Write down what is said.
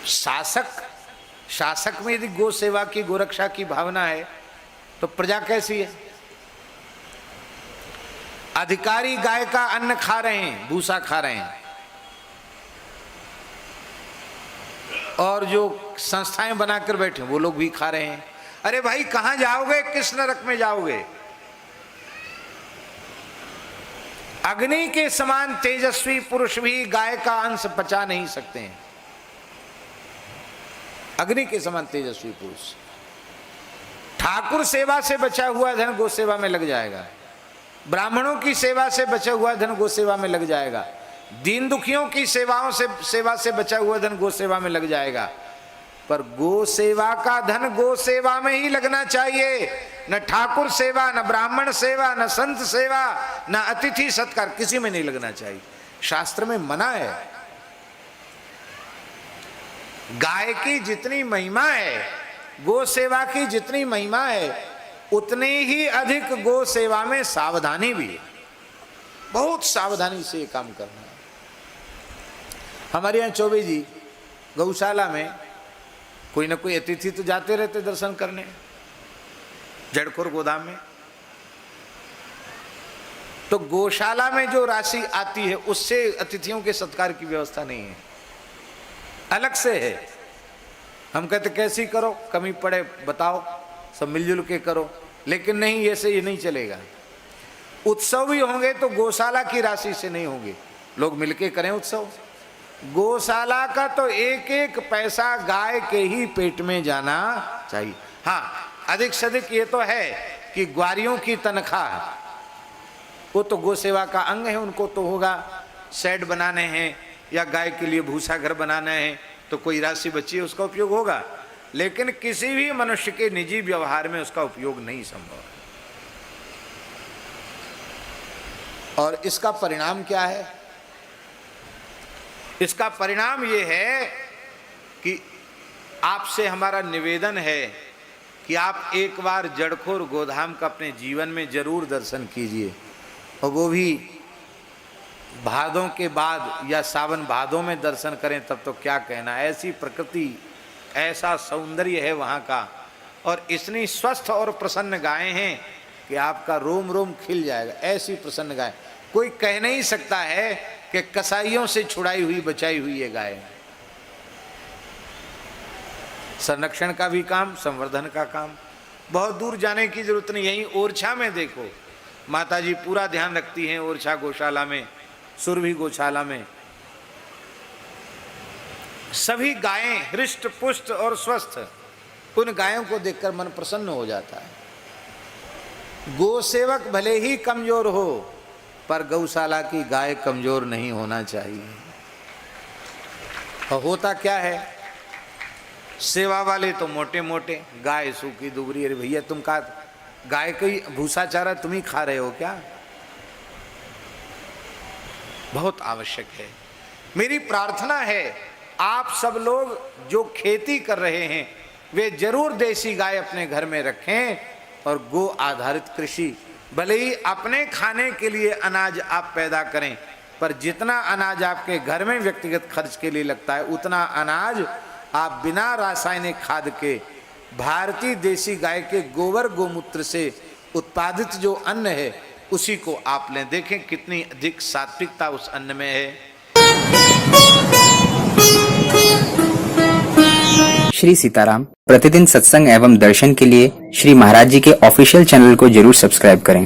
शासक में यदि गो सेवा की, गोरक्षा की भावना है तो प्रजा कैसी है? अधिकारी गाय का अन्न खा रहे हैं, भूसा खा रहे हैं, और जो संस्थाएं बनाकर बैठे वो लोग भी खा रहे हैं। अरे भाई कहां जाओगे, किस नरक में जाओगे? अग्नि के समान तेजस्वी पुरुष भी गाय का अंश पचा नहीं सकते हैं। अग्नि के समान तेजस्वी पुरुष। ठाकुर सेवा से बचा हुआ धन गो सेवा में लग जाएगा, ब्राह्मणों की सेवा से बचा हुआ धन गो सेवा में लग जाएगा, दीन दुखियों की सेवा से बचा हुआ धन गो सेवा में लग जाएगा। पर गो सेवा का धन गो सेवा में ही लगना चाहिए, न ठाकुर सेवा, न ब्राह्मण सेवा, न संत सेवा, न अतिथि सत्कार, किसी में नहीं लगना चाहिए। शास्त्र में मना है। गाय की जितनी महिमा है, गो सेवा की जितनी महिमा है, उतनी ही अधिक गो सेवा में सावधानी भी है। बहुत सावधानी से ये काम करना है। हमारे यहाँ चौबे जी गौशाला में कोई ना कोई अतिथि तो जाते रहते दर्शन करने, जड़खोर गोदाम में। तो गौशाला में जो राशि आती है उससे अतिथियों के सत्कार की व्यवस्था नहीं है, अलग से है। हम कहते कैसी करो, कमी पड़े बताओ, सब मिलजुल के करो, लेकिन नहीं, ऐसे ये नहीं चलेगा। उत्सव भी होंगे तो गौशाला की राशि से नहीं होंगे, लोग मिलके करें उत्सव। गौशाला का तो एक एक पैसा गाय के ही पेट में जाना चाहिए। हाँ, अधिक से अधिक ये तो है कि ग्वारियों की तनख्वाह, वो तो गो सेवा का अंग है, उनको तो होगा, शेड बनाने हैं या गाय के लिए भूसा घर बनाना है तो कोई राशि बची है, उसका उपयोग होगा। लेकिन किसी भी मनुष्य के निजी व्यवहार में उसका उपयोग नहीं संभव है। और इसका परिणाम क्या है? इसका परिणाम ये है कि आपसे हमारा निवेदन है कि आप एक बार जड़खोर गोधाम का अपने जीवन में जरूर दर्शन कीजिए, और वो भी भादों के बाद या सावन भादों में दर्शन करें तब तो क्या कहना। ऐसी प्रकृति, ऐसा सौंदर्य है वहाँ का, और इतनी स्वस्थ और प्रसन्न गायें हैं कि आपका रोम रोम खिल जाएगा। ऐसी प्रसन्न गाय कोई कह नहीं सकता है कि कसाईयों से छुड़ाई हुई बचाई हुई ये गाय। संरक्षण का भी काम, संवर्धन का काम, बहुत दूर जाने की जरूरत नहीं। यहीं ओरछा में देखो, माताजी पूरा ध्यान रखती हैं ओरछा गौशाला में, सुरभि गौशाला में। सभी गायें हृष्ट पुष्ट और स्वस्थ, उन गायों को देखकर मन प्रसन्न हो जाता है। गो सेवक भले ही कमजोर हो, पर गौशाला की गाय कमजोर नहीं होना चाहिए। और होता क्या है, सेवा वाले तो मोटे मोटे, गाय सूखी दुबरी। अरे भैया तुम का गाय की भूसा चारा तुम ही खा रहे हो क्या? बहुत आवश्यक है। मेरी प्रार्थना है आप सब लोग जो खेती कर रहे हैं वे जरूर देसी गाय अपने घर में रखें, और गो आधारित कृषि, भले ही अपने खाने के लिए अनाज आप पैदा करें, पर जितना अनाज आपके घर में व्यक्तिगत खर्च के लिए लगता है उतना अनाज आप बिना रासायनिक खाद के भारतीय देसी गाय के गोबर गोमूत्र से उत्पादित जो अन्न है उसी को आप लें। देखें कितनी अधिक सात्विकता उस अन्न में है। श्री सीताराम प्रतिदिन सत्संग एवं दर्शन के लिए श्री महाराज जी के ऑफिशियल चैनल को जरूर सब्सक्राइब करें।